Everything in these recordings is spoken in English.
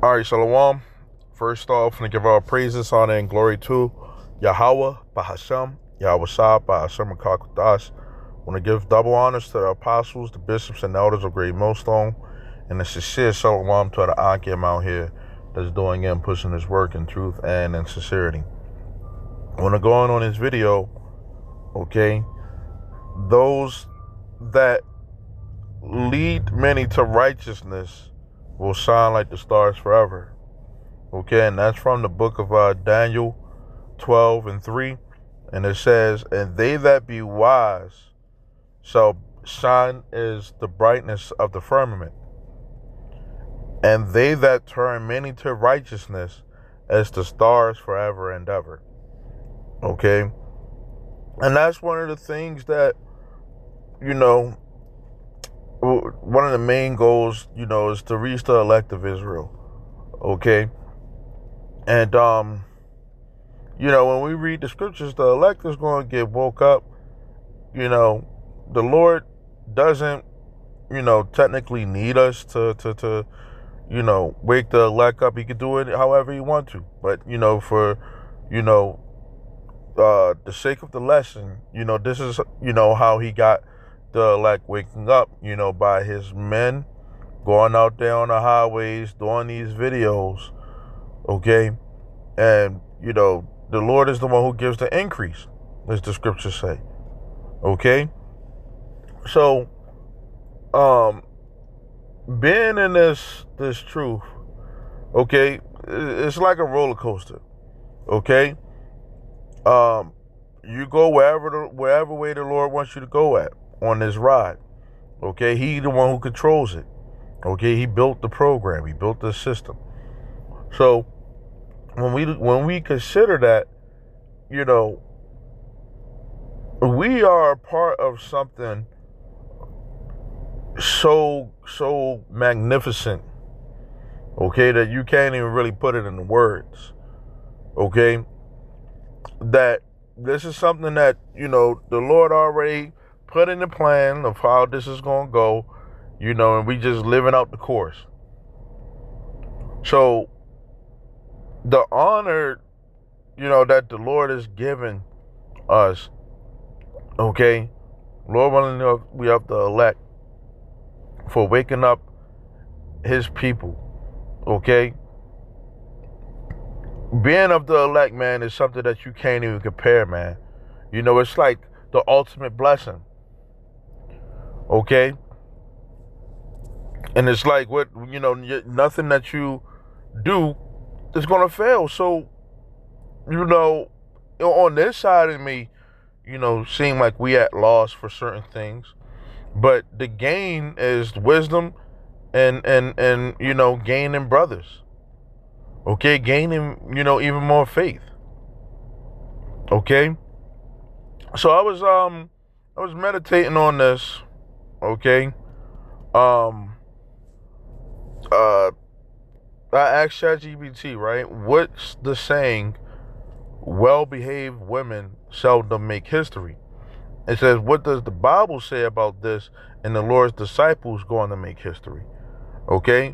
All right, Shalom. First off, I'm going to give our praises, honor, and glory to Yahweh, Bahasham, Yahweh Shah, Bahasham, Kakwadash. I want to give double honors to the apostles, the bishops, and elders of Great Millstone, and a sincere Shalom to the Akim out here that's doing and pushing his work in truth and in sincerity. I want to go on this video, okay? Those that lead many to righteousness will shine like the stars forever. Okay, and that's from the book of Daniel 12:3. And it says, and they that be wise shall shine as the brightness of the firmament, and they that turn many to righteousness as the stars forever and ever. Okay, and that's one of the things that, one of the main goals, is to reach the elect of Israel. Okay. And, when we read the scriptures, the elect is going to get woke up. The Lord doesn't, technically need us to wake the elect up. He could do it however he wants to. But, for, the sake of the lesson, this is, how he got the elect waking up, by his men going out there on the highways, doing these videos, okay? And, the Lord is the one who gives the increase, as the scriptures say, okay? So, being in this truth, okay, it's like a roller coaster, okay? You go wherever way the Lord wants you to go at on this ride, okay? He the one who controls it, okay? He built the program, he built the system. So when we consider that, we are a part of something so magnificent, okay, that you can't even really put it in words, okay? That this is something that, the Lord already put in the plan of how this is going to go, and we just living out the course. So the honor, that the Lord has given us, okay, Lord willing, we have the elect for waking up his people, okay? Being of the elect, man, is something that you can't even compare, man. It's like the ultimate blessing, okay? And it's like what, nothing that you do is going to fail. So, on this side of me, seem like we at loss for certain things. But the gain is wisdom and gaining brothers. Okay, gaining, even more faith. Okay? So I was meditating on this, okay? I asked ChatGPT, right? What's the saying, well-behaved women seldom make history? It says, what does the Bible say about this? And the Lord's disciples going to make history. Okay?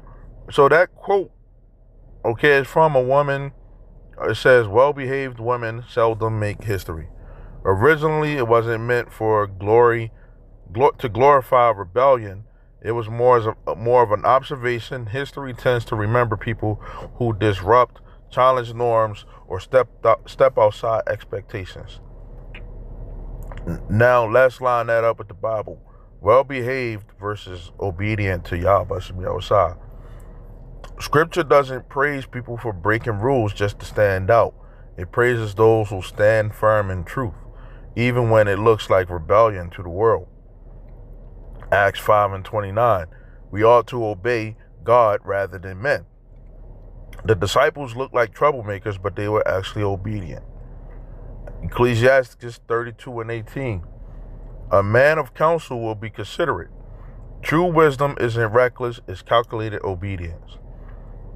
So that quote, okay, is from a woman. It says, well-behaved women seldom make history. Originally, it wasn't meant for to glorify rebellion. It was more of an observation. History tends to remember people who disrupt, challenge norms, or step outside expectations. Now, let's line that up with the Bible. Well-behaved versus obedient to Yahweh. Scripture doesn't praise people for breaking rules just to stand out. It praises those who stand firm in truth, even when it looks like rebellion to the world. Acts 5:29. We ought to obey God rather than men. The disciples looked like troublemakers, but they were actually obedient. Ecclesiastes 32:18. A man of counsel will be considerate. True wisdom isn't reckless, it's calculated obedience.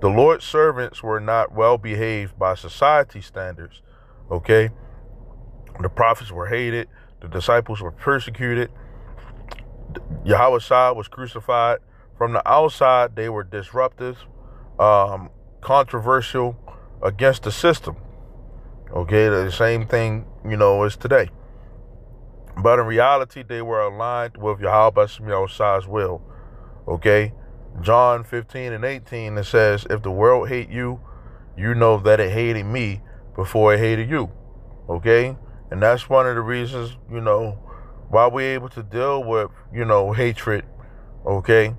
The Lord's servants were not well behaved by society standards. Okay? The prophets were hated, the disciples were persecuted. Yahweh Shah was crucified. From the outside, they were disruptive. controversial against the system. Okay, the same thing, as today. But in reality, they were aligned with Yahweh Shai's will. Okay, John 15:18, it says, if the world hate you, you know that it hated me before it hated you. Okay, and that's one of the reasons, why we're able to deal with, hatred, okay,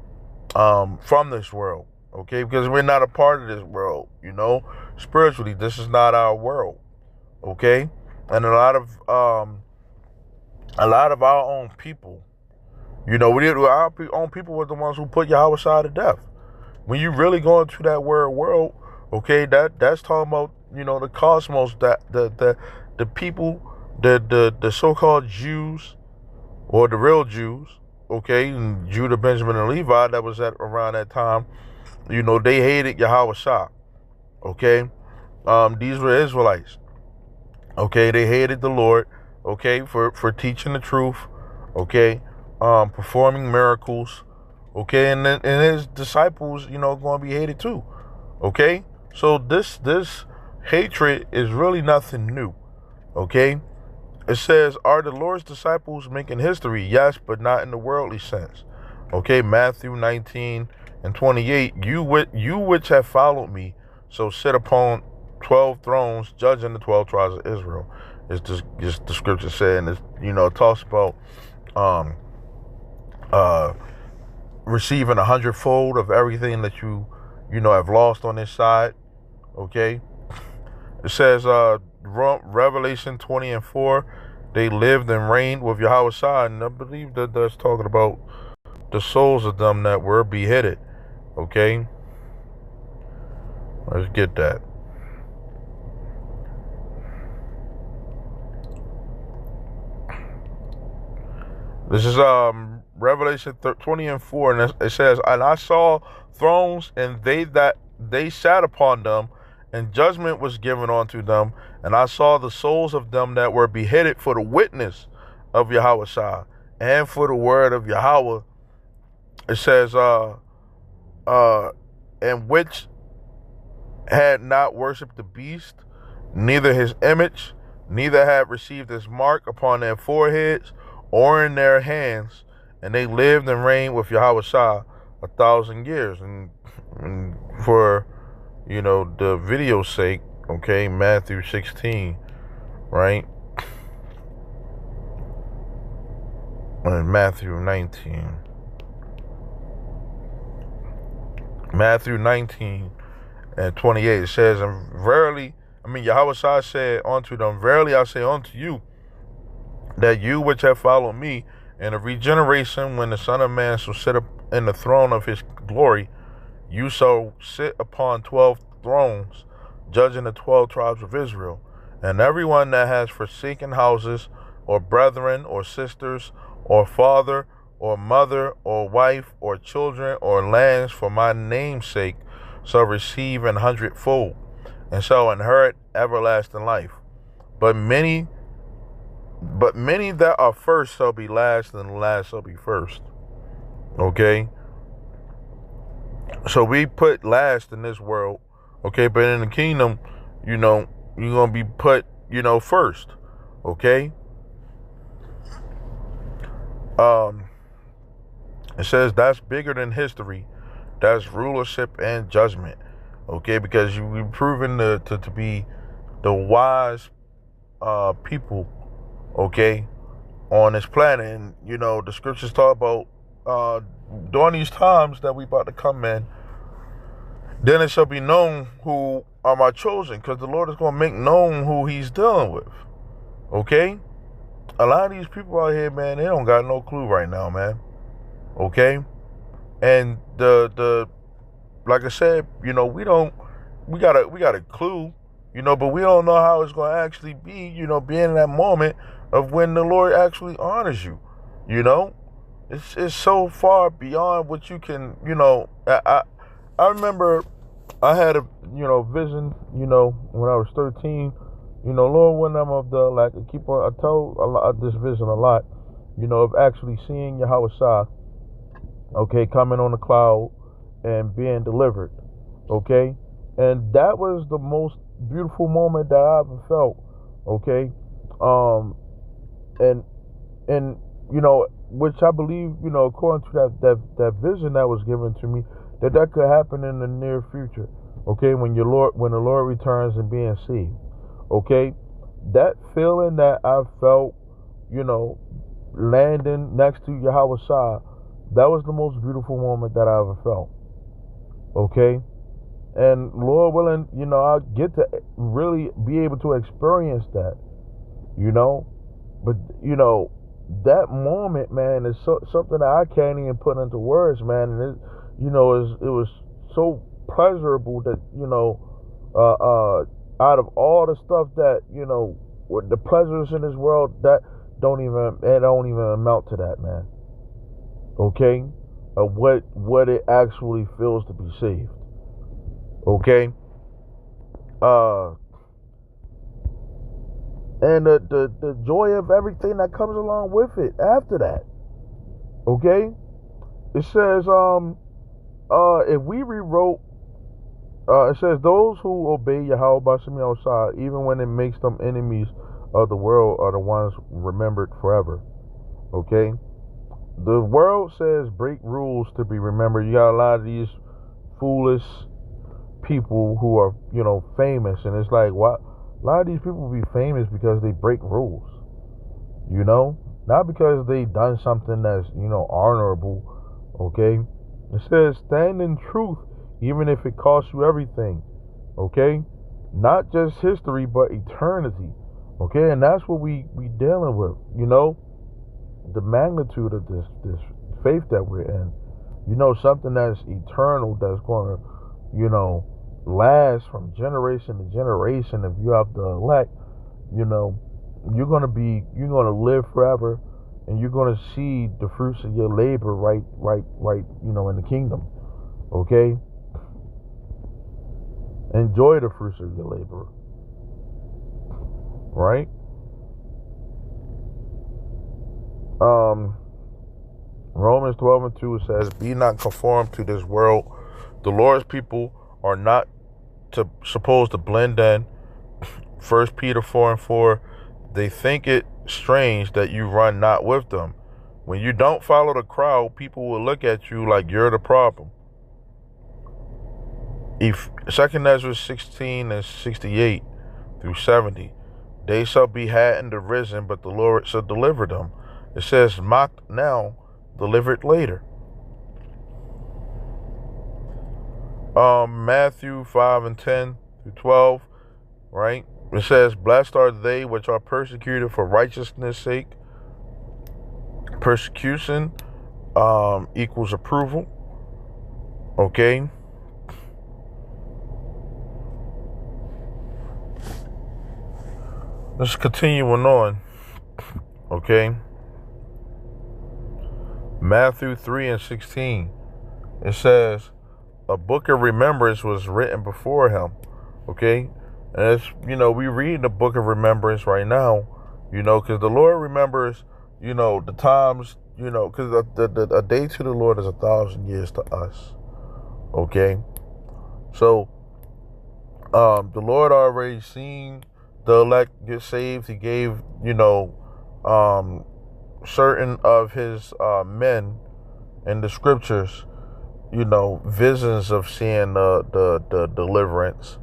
from this world. Okay, because we're not a part of this world, spiritually, this is not our world. Okay, and a lot of our own people, our own people were the ones who put Yahweh Shai to death. When you really go into that world, okay, that's talking about, the cosmos, that the people, the so-called Jews, or the real Jews, okay, and Judah, Benjamin, and Levi, that was at around that time, they hated Yahweh Shai. Okay, these were Israelites. Okay, they hated the Lord. Okay, for teaching the truth. Okay, performing miracles. Okay, and his disciples, going to be hated too. Okay, so this hatred is really nothing new. Okay, it says, are the Lord's disciples making history? Yes, but not in the worldly sense. Okay, Matthew 19:28. You which have followed me, so sit upon 12 thrones, judging the 12 tribes of Israel. It's just the scripture saying, it talks about receiving 100-fold of everything that you have lost on this side. Okay, it says Revelation 20:4, they lived and reigned with Yahweh Shai, and I believe that that's talking about the souls of them that were beheaded. Okay, let's get that. This is Revelation 20:4, and it says, and I saw thrones, and they sat upon them, and judgment was given unto them, and I saw the souls of them that were beheaded for the witness of Yahweh Shai, and for the word of Yahweh. It says, and which had not worshipped the beast, neither his image, neither had received his mark upon their foreheads or in their hands, and they lived and reigned with Yahweh Shai 1,000 years. And for the video's sake, okay, Matthew 16, right? And Matthew 19. Matthew 19:28, it says, and verily, Yahweh Shai said unto them, verily I say unto you, that you which have followed me, in a regeneration, when the Son of Man shall sit up in the throne of his glory, you shall sit upon 12 thrones, judging the 12 tribes of Israel. And everyone that has forsaken houses, or brethren, or sisters, or father, or mother, or wife, or children, or lands, for my name's sake, shall receive 100-fold, and shall inherit everlasting life. But many that are first shall be last, and the last shall be first. Okay? So we put last in this world, okay? But in the kingdom, you're going to be put, first. Okay? It says that's bigger than history. That's rulership and judgment. Okay? Because you've proven to be the wise people, okay, on this planet. And the scriptures talk about during these times that we about to come in, then it shall be known who are my chosen, because the Lord is going to make known who he's dealing with. Okay, a lot of these people out here, man, they don't got no clue right now, man. Okay, and the like I said, we got a clue, but we don't know how it's going to actually be, being in that moment of when the Lord actually honors you. It's so far beyond what you can, I remember I had a, vision, when I was 13, Lord, when I'm of the, I told this vision a lot, of actually seeing Yahweh Shai, okay, coming on the cloud and being delivered, okay, And that was the most beautiful moment that I ever felt. Okay, um, and and which I believe, according to that vision that was given to me, that could happen in the near future. Okay, when the Lord returns and being saved. Okay, that feeling that I felt, you know, landing next to Yahweh Shah, that was the most beautiful moment that I ever felt. Okay, and Lord willing, I get to really be able to experience that. You know, but that moment, man, is something that I can't even put into words, man. And it was so pleasurable that out of all the stuff that with the pleasures in this world, that don't even amount to that, man. Okay, what it actually feels to be saved. Okay, uh, and the joy of everything that comes along with it after that. Okay, it says if we rewrote, it says those who obey Yahweh Bashim Yahushua, even when it makes them enemies of the world, are the ones remembered forever. Okay, the world says break rules to be remembered. You got a lot of these foolish people who are famous, and it's like, what? A lot of these people be famous because they break rules, not because they done something that's honorable. Okay, it says stand in truth even if it costs you everything. Okay, not just history but eternity. Okay, and that's what we dealing with. The magnitude of this faith that we're in. Something that's eternal, that's going to last from generation to generation. If you have the elect, you're gonna live forever, and you're gonna see the fruits of your labor right in the kingdom. Okay, enjoy the fruits of your labor. Right. Romans 12:2 says, "Be not conformed to this world." The Lord's people are not supposed to blend in. 1 Peter 4:4, they think it strange that you run not with them. When you don't follow the crowd, people will look at you like you're the problem. If 2 Ezra 16:68-70, they shall be haddened and risen, but the Lord shall deliver them. It says, mocked now, delivered later. Matthew 5:10-12, right? It says, blessed are they which are persecuted for righteousness' sake. Persecution equals approval. Okay. Let's continue on. Okay. Matthew 3:16. It says, a book of remembrance was written before him. Okay. And it's, we read the book of remembrance right now, because the Lord remembers, the times, because a day to the Lord is 1,000 years to us. Okay. So, the Lord already seen the elect get saved. He gave, certain of his men in the scriptures, visions of seeing the deliverance.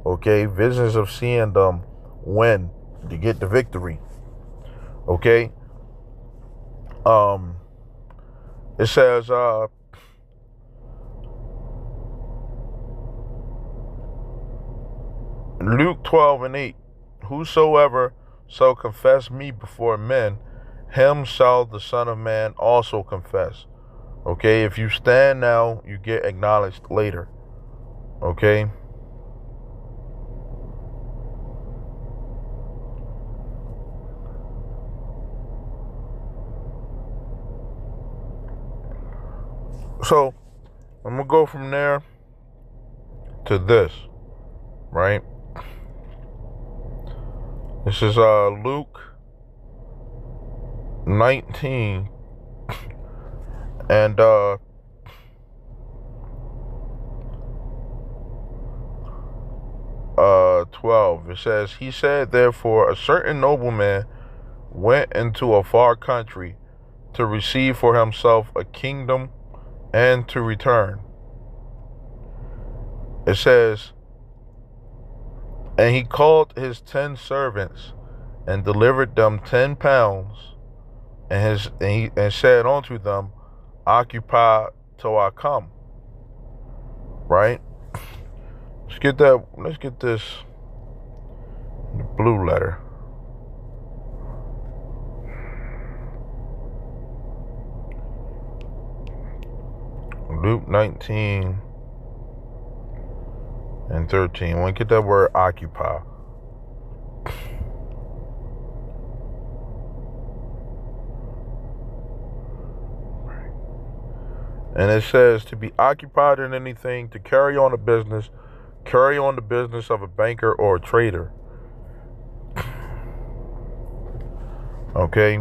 Okay, visions of seeing them win to get the victory. Okay. It says Luke 12:8, whosoever shall confess me before men, him shall the Son of Man also confess. Okay, if you stand now, you get acknowledged later. Okay. So, I'm going to go from there to this, right? This is Luke 19, and 12. It says, he said, therefore, a certain nobleman went into a far country to receive for himself a kingdom and to return. It says, and he called his 10 servants and delivered them 10 pounds and said unto them, occupy till I come. Right? Let's get this in the blue letter. Luke 19 and 13. When get that word occupy. And it says to be occupied in anything, to carry on the business of a banker or a trader. Okay.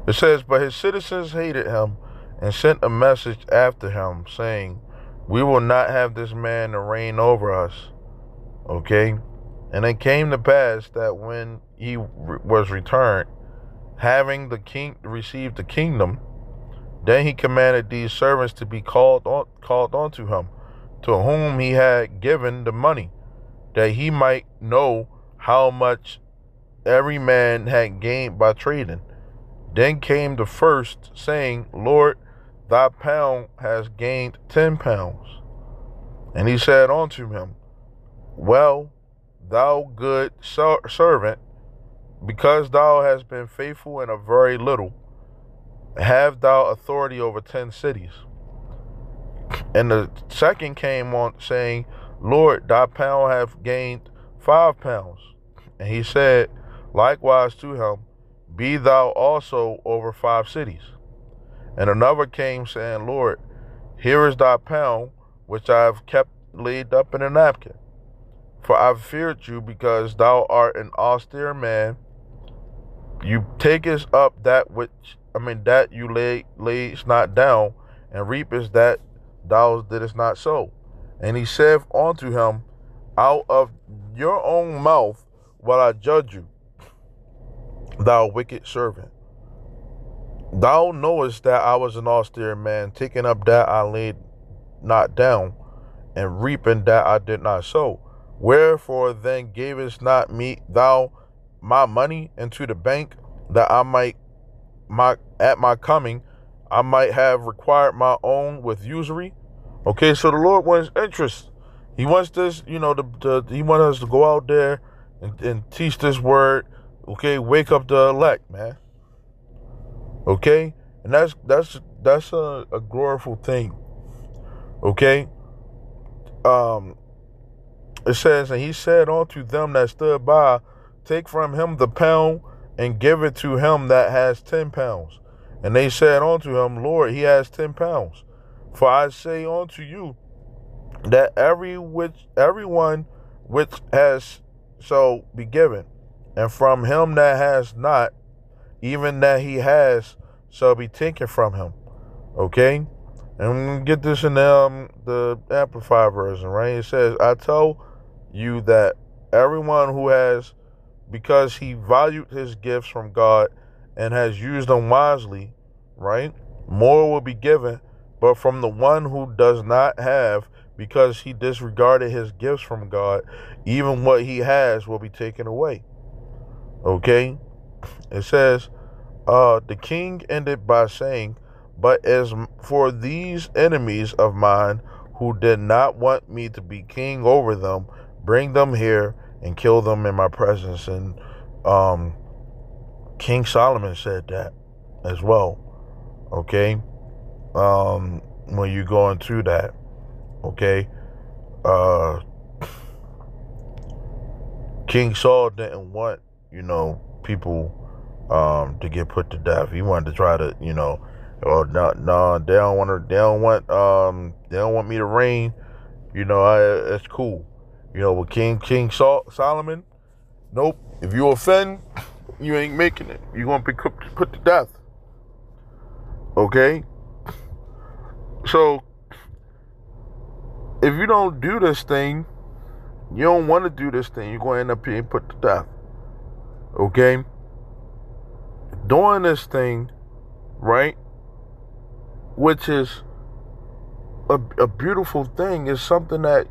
It says, but his citizens hated him and sent a message after him saying, we will not have this man to reign over us. Okay. And it came to pass that when he was returned, having received the kingdom, then he commanded these servants to be called unto him, to whom he had given the money, that he might know how much every man had gained by trading. Then came the first, saying, Lord, thy pound has gained 10 pounds. And he said unto him, well, thou good servant, because thou hast been faithful in a very little, have thou authority over 10 cities. And the second came on, saying, Lord, thy pound hath gained 5 pounds. And he said likewise to him, be thou also over 5 cities. And another came, saying, Lord, here is thy pound, which I have kept laid up in a napkin. For I feared you, because thou art an austere man. You takest up that you laidst not down, and reapest that thou didst not sow. And he said unto him, out of your own mouth will I judge you, thou wicked servant. Thou knowest that I was an austere man, taking up that I laid not down, and reaping that I did not sow. Wherefore then gavest not me thou my money into the bank, that I might at my coming I might have required my own with usury? Okay, so the Lord wants interest. He wants this, he wants us to go out there and teach this word. Okay, wake up the elect, man. Okay, and that's a gloriful thing. Okay, it says, and he said unto them that stood by, take from him the pound and give it to him that has 10 pounds. And they said unto him, Lord, he has 10 pounds. For I say unto you that everyone which has shall be given, and from him that has not, even that he has shall be taken from him. Okay? And we get this in the Amplified version, right? It says, I tell you that everyone who has, because he valued his gifts from God and has used them wisely, right, more will be given. But from the one who does not have, because he disregarded his gifts from God, even what he has will be taken away. Okay? It says, the king ended by saying, but as for these enemies of mine who did not want me to be king over them, bring them here and kill them in my presence. And King Solomon said that as well. Okay? When you're going through that. Okay? King Saul didn't want, people to get put to death. He wanted to try to, no, they don't want me to reign. It's cool. With King Solomon, nope. If you offend you ain't making it. You're gonna be put to death. Okay? So if you don't do this thing, you don't want to do this thing, you're gonna end up being put to death. Okay? Doing this thing, right? Which is a beautiful thing, is something that,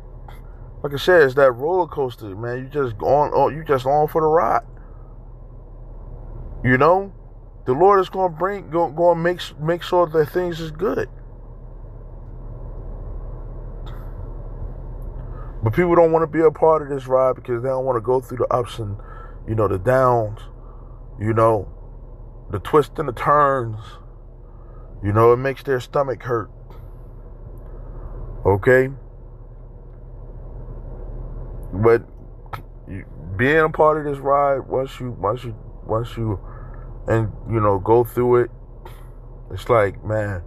like I said, it's that roller coaster, man. You just on for the ride. You know, the Lord is going to make sure that things is good. But people don't want to be a part of this ride because they don't want to go through the ups and, the downs, the twists and the turns. It makes their stomach hurt. Okay? But being a part of this ride, once you and go through it, it's like, man,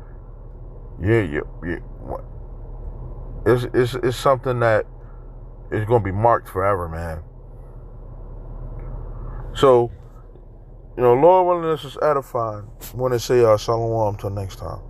yeah. It's something that is gonna be marked forever, man. So, Lord willing, this is edifying. I want to say shalom till next time.